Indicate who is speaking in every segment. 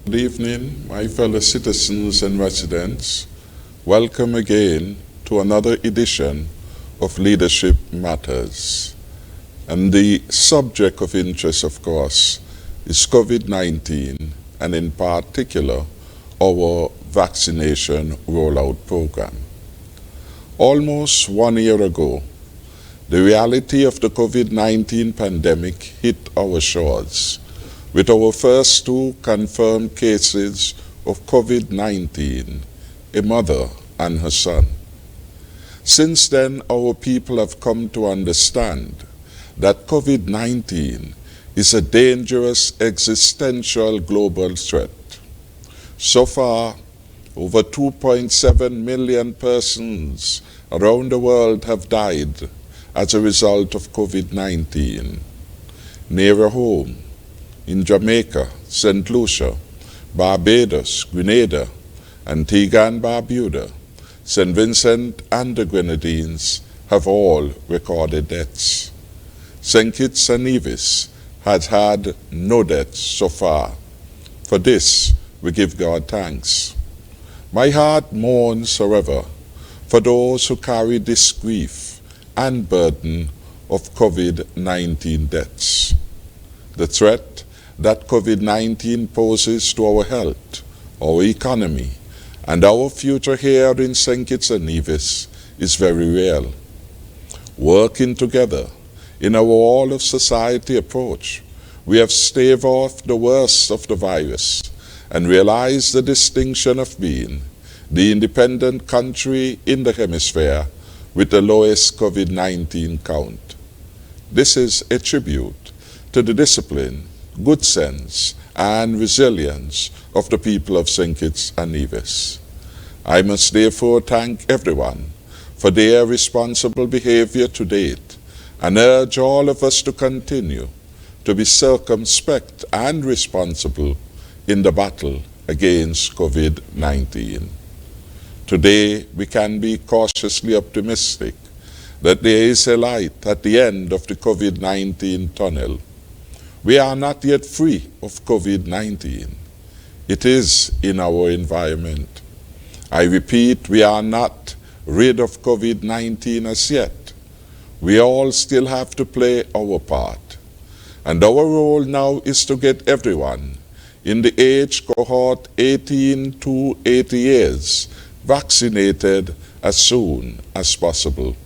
Speaker 1: Good evening, my fellow citizens and residents. Welcome again to another edition of Leadership Matters. And the subject of interest, of course, is COVID-19, and in particular, our vaccination rollout program. Almost 1 year ago, the reality of the COVID-19 pandemic hit our shores, with our first 2 confirmed cases of COVID-19, a mother and her son. Since then, our people have come to understand that COVID-19 is a dangerous existential global threat. So far, over 2.7 million persons around the world have died as a result of COVID-19. Nearer home, in Jamaica, St. Lucia, Barbados, Grenada, Antigua and Barbuda, St. Vincent and the Grenadines have all recorded deaths. St. Kitts and Nevis has had no deaths so far. For this, we give God thanks. My heart mourns, however, for those who carry this grief and burden of COVID-19 deaths. The threat that COVID-19 poses to our health, our economy, and our future here in St. Kitts and Nevis is very real. Working together in our all-of-society approach, we have staved off the worst of the virus and realized the distinction of being the independent country in the hemisphere with the lowest COVID-19 count. This is a tribute to the discipline, good sense, and resilience of the people of St. Kitts and Nevis. I must therefore thank everyone for their responsible behavior to date and urge all of us to continue to be circumspect and responsible in the battle against COVID-19. Today, we can be cautiously optimistic that there is a light at the end of the COVID-19 tunnel. We are not yet free of COVID-19. It is in our environment. I repeat, we are not rid of COVID-19 as yet. We all still have to play our part. And our role now is to get everyone in the age cohort 18 to 80 years vaccinated as soon as possible.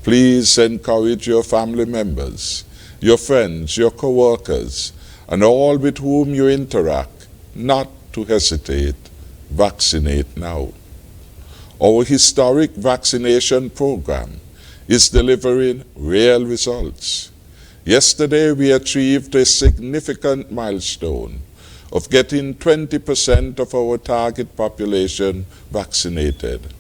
Speaker 1: Please encourage your family members, your friends, your co-workers, and all with whom you interact not to hesitate. Vaccinate now. Our historic vaccination program is delivering real results. Yesterday, we achieved a significant milestone of getting 20% of our target population vaccinated.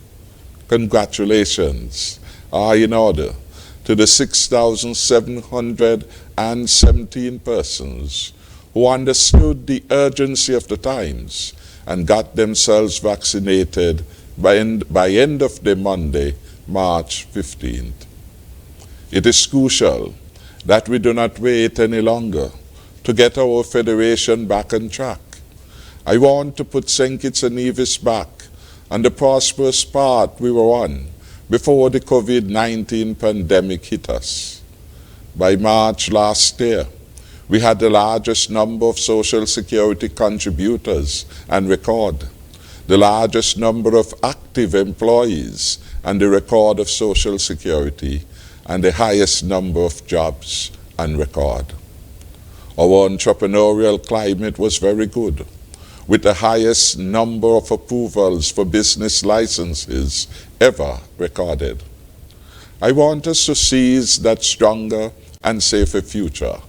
Speaker 1: Congratulations are in order to the 6,717 persons who understood the urgency of the times and got themselves vaccinated by end of the Monday, March 15th. It is crucial that we do not wait any longer to get our federation back on track. I want to put St. Kitts and Nevis back on the prosperous path we were on before the COVID-19 pandemic hit us. By March last year, we had the largest number of Social Security contributors and record, the largest number of active employees and the record of Social Security, and the highest number of jobs and record. Our entrepreneurial climate was very good, with the highest number of approvals for business licenses ever recorded. I want us to seize that stronger and safer future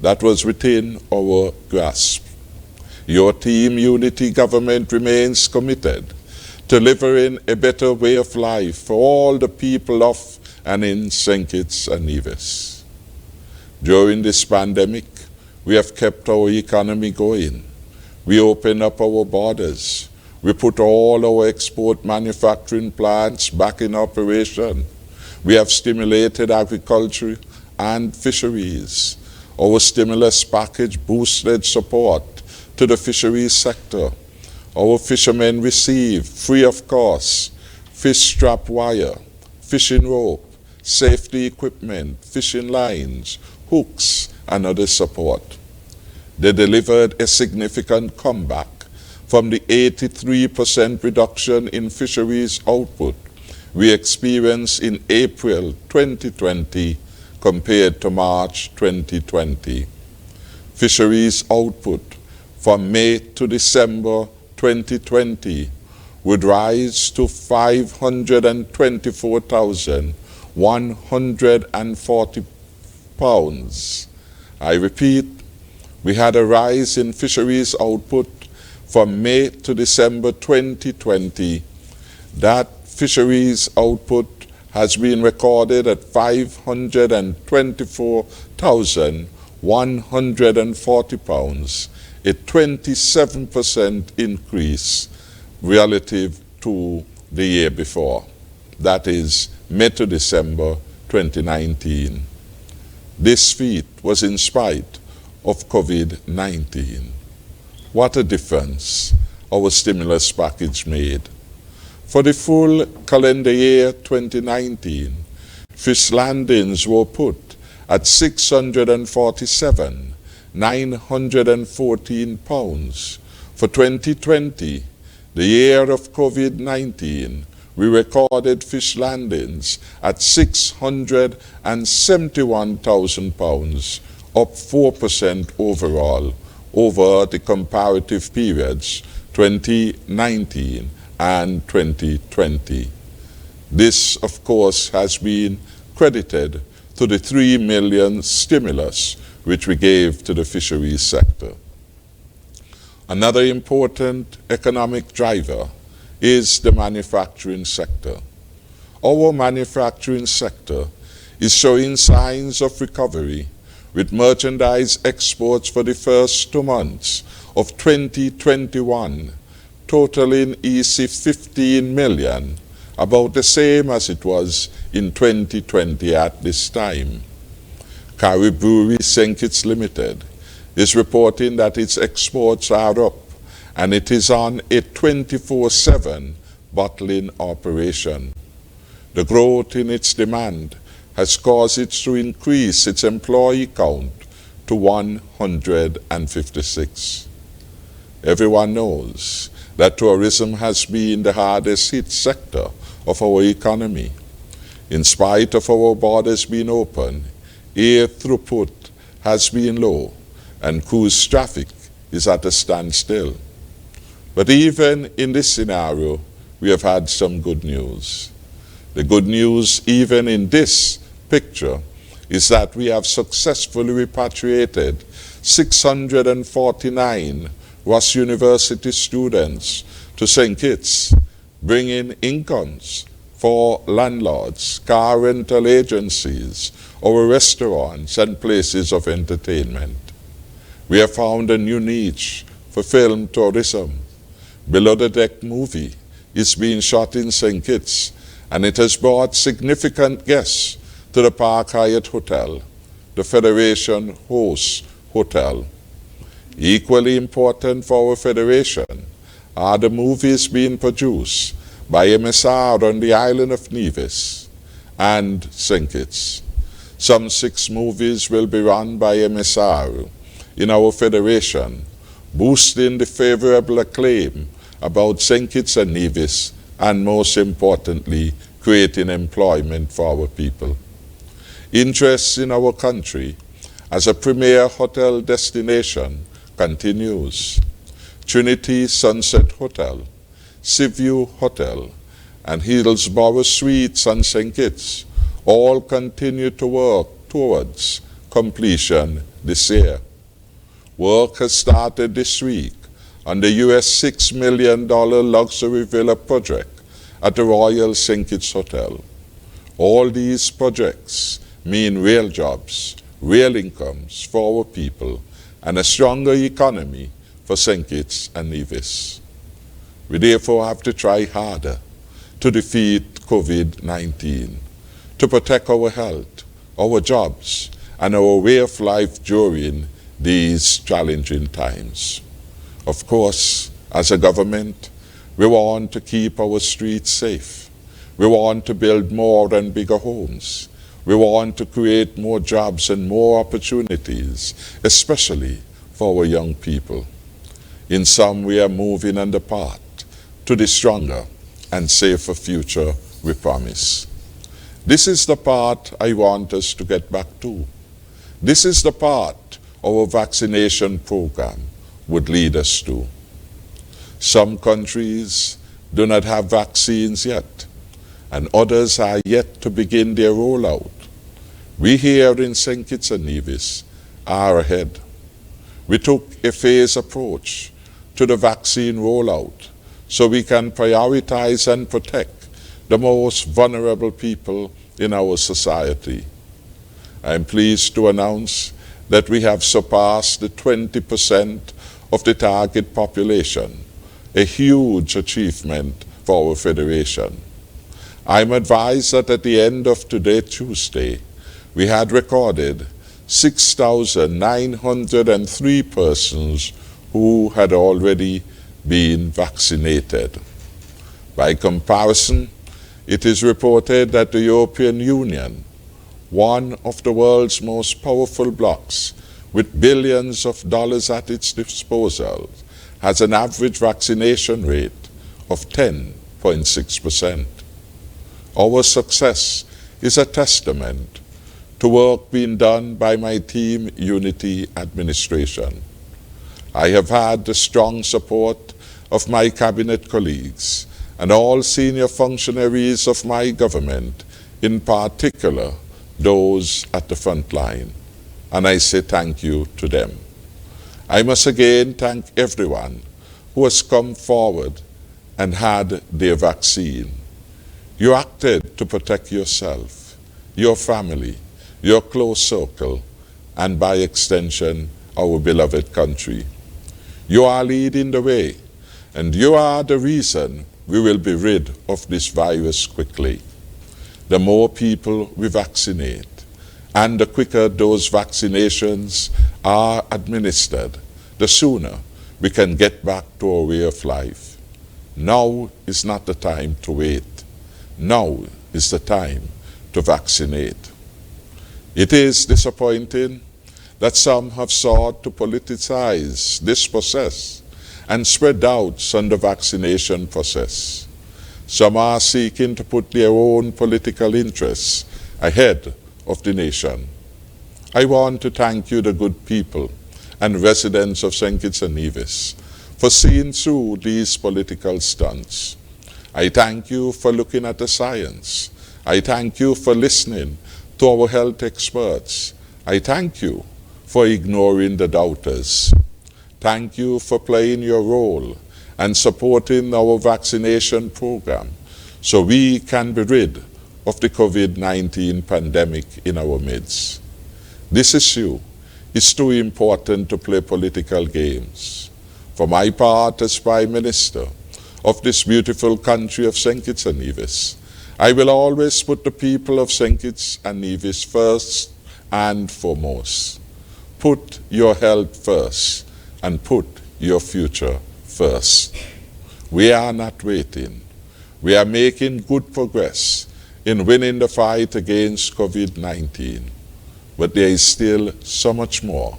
Speaker 1: that was within our grasp. Your team Unity government remains committed to delivering a better way of life for all the people of and in St. Kitts and Nevis. During this pandemic, we have kept our economy going. We opened up our borders. We put all our export manufacturing plants back in operation. We have stimulated agriculture and fisheries. Our stimulus package boosted support to the fisheries sector. Our fishermen receive, free of cost, fish strap wire, fishing rope, safety equipment, fishing lines, hooks, and other support. They delivered a significant comeback from the 83% reduction in fisheries output we experienced in April 2020 compared to March 2020. Fisheries output from May to December 2020 would rise to 524,140 pounds. I repeat, we had a rise in fisheries output from May to December 2020. That fisheries output has been recorded at 524,140 pounds, a 27% increase relative to the year before. That is May to December 2019. This feat was in spite of COVID-19. What a difference our stimulus package made. For the full calendar year 2019, fish landings were put at 647,914 pounds. For 2020, the year of COVID-19, we recorded fish landings at 671,000 pounds, up 4% overall over the comparative periods 2019 and 2020. This, of course, has been credited to the 3 million stimulus which we gave to the fisheries sector. Another important economic driver is the manufacturing sector. Our manufacturing sector is showing signs of recovery, with merchandise exports for the first 2 months of 2021 totaling EC 15 million, about the same as it was in 2020 at this time. Carib Brewery St Kitts Limited is reporting that its exports are up, and it is on a 24/7 bottling operation. The growth in its demand has caused it to increase its employee count to 156. Everyone knows that tourism has been the hardest hit sector of our economy. In spite of our borders being open, air throughput has been low and cruise traffic is at a standstill. But even in this scenario, we have had some good news. The good news, even in this picture, is that we have successfully repatriated 649 Ross University students to St. Kitts, bringing incomes for landlords, car rental agencies, our restaurants, and places of entertainment. We have found a new niche for film tourism. Below the Deck movie is being shot in St. Kitts, and it has brought significant guests to the Park Hyatt Hotel, the Federation Host Hotel. Equally important for our Federation are the movies being produced by MSR on the island of Nevis and St. Kitts. Some 6 movies will be run by MSR in our Federation, boosting the favorable acclaim about St. Kitts and Nevis, and most importantly, creating employment for our people. Interest in our country as a premier hotel destination continues. Trinity Sunset Hotel, Seaview Hotel, and Hillsborough Suites on St. Kitts all continue to work towards completion this year. Work has started this week on the US $6 million luxury villa project at the Royal St. Kitts Hotel. All these projects mean real jobs, real incomes for our people, and a stronger economy for St. Kitts and Nevis. We therefore have to try harder to defeat COVID-19, to protect our health, our jobs, and our way of life during these challenging times. Of course, as a government, we want to keep our streets safe. We want to build more and bigger homes. We want to create more jobs and more opportunities, especially for our young people. In sum, we are moving on the path to the stronger and safer future we promise. This is the path I want us to get back to. This is the path our vaccination program would lead us to. Some countries do not have vaccines yet, and others are yet to begin their rollout. We here in St Kitts and Nevis are ahead. We took a phased approach to the vaccine rollout so we can prioritize and protect the most vulnerable people in our society. I am pleased to announce that we have surpassed the 20% of the target population, a huge achievement for our federation. I am advised that at the end of today, Tuesday, we had recorded 6,903 persons who had already been vaccinated. By comparison, it is reported that the European Union, one of the world's most powerful blocs with billions of dollars at its disposal, has an average vaccination rate of 10.6%. Our success is a testament to work being done by my team Unity Administration. I have had the strong support of my cabinet colleagues and all senior functionaries of my government, in particular those at the front line, and I say thank you to them. I must again thank everyone who has come forward and had their vaccine. You acted to protect yourself, your family, your close circle, and by extension, our beloved country. You are leading the way, and you are the reason we will be rid of this virus quickly. The more people we vaccinate, and the quicker those vaccinations are administered, the sooner we can get back to our way of life. Now is not the time to wait. Now is the time to vaccinate. It is disappointing that some have sought to politicize this process and spread doubts on the vaccination process. Some are seeking to put their own political interests ahead of the nation. I want to thank you, the good people and residents of St Kitts and Nevis, for seeing through these political stunts. I thank you for looking at the science. I thank you for listening to our health experts. I thank you for ignoring the doubters. Thank you for playing your role and supporting our vaccination program so we can be rid of the COVID-19 pandemic in our midst. This issue is too important to play political games. For my part as Prime Minister of this beautiful country of St Kitts and Nevis, I will always put the people of St Kitts and Nevis first and foremost. Put your health first and put your future first. We are not waiting. We are making good progress in winning the fight against COVID-19. But there is still so much more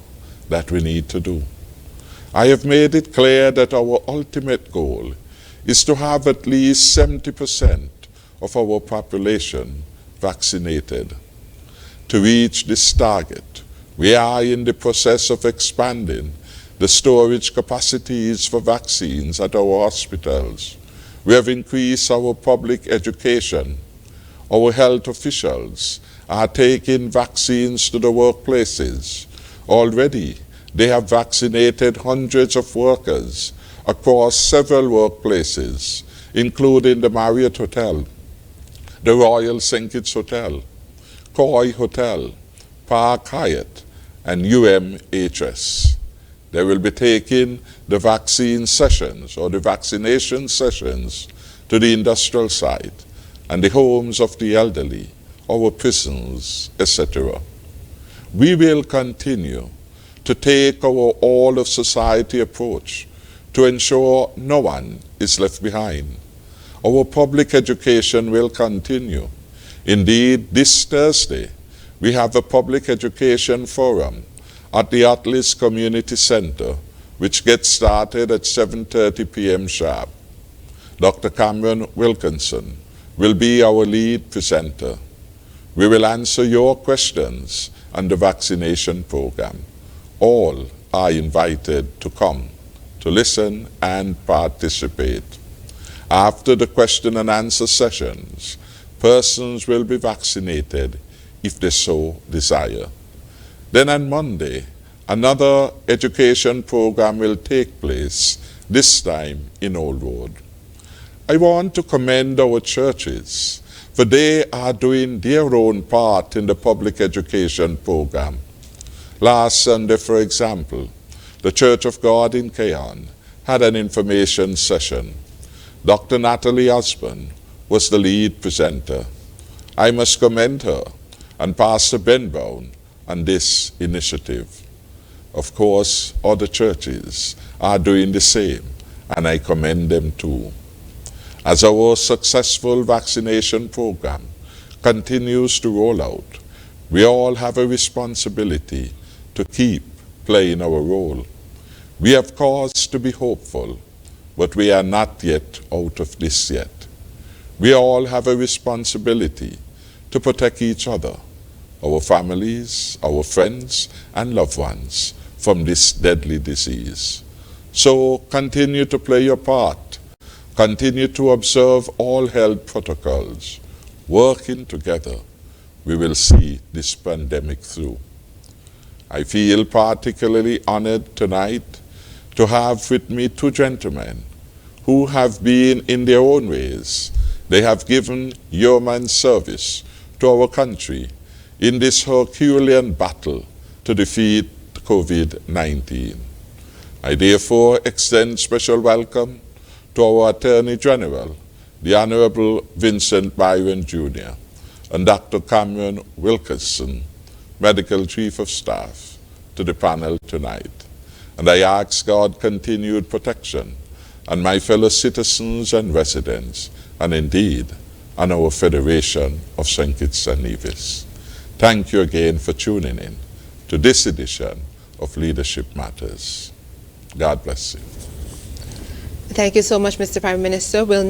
Speaker 1: that we need to do. I have made it clear that our ultimate goal is to have at least 70% of our population vaccinated. To reach this target, we are in the process of expanding the storage capacities for vaccines at our hospitals. We have increased our public education. Our health officials are taking vaccines to the workplaces. Already, they have vaccinated hundreds of workers across several workplaces, including the Marriott Hotel, the Royal St Kitts Hotel, Koi Hotel, Park Hyatt, and UMHS. They will be taking the vaccine sessions or the vaccination sessions to the industrial site and the homes of the elderly, our prisons, etc. We will continue to take our all-of-society approach to ensure no one is left behind. Our public education will continue. Indeed, this Thursday, we have a public education forum at the Atlas Community Center, which gets started at 7:30 p.m. sharp. Dr. Cameron Wilkinson will be our lead presenter. We will answer your questions on the vaccination program. All are invited to come, to listen and participate. After the question and answer sessions, persons will be vaccinated if they so desire. Then on Monday, another education program will take place, this time in Old Road. I want to commend our churches, for they are doing their own part in the public education program. Last Sunday, for example, the Church of God in Keon had an information session. Dr. Natalie Osborne was the lead presenter. I must commend her and Pastor Ben Brown on this initiative. Of course, other churches are doing the same, and I commend them too. As our successful vaccination program continues to roll out, we all have a responsibility to keep playing our role. We have cause to be hopeful, but we are not yet out of this yet. We all have a responsibility to protect each other, our families, our friends, and loved ones from this deadly disease. So continue to play your part. Continue to observe all health protocols. Working together, we will see this pandemic through. I feel particularly honored tonight to have with me two gentlemen who have been, in their own ways, they have given yeoman service to our country in this Herculean battle to defeat COVID-19. I therefore extend special welcome to our Attorney General, the Honorable Vincent Byron Jr., and Dr. Cameron Wilkinson, Medical Chief of Staff, to the panel tonight. And I ask God continued protection on my fellow citizens and residents, and indeed on our Federation of St Kitts and Nevis. Thank you again for tuning in to this edition of Leadership Matters. God bless you.
Speaker 2: Thank you so much, Mr. Prime Minister. We'll now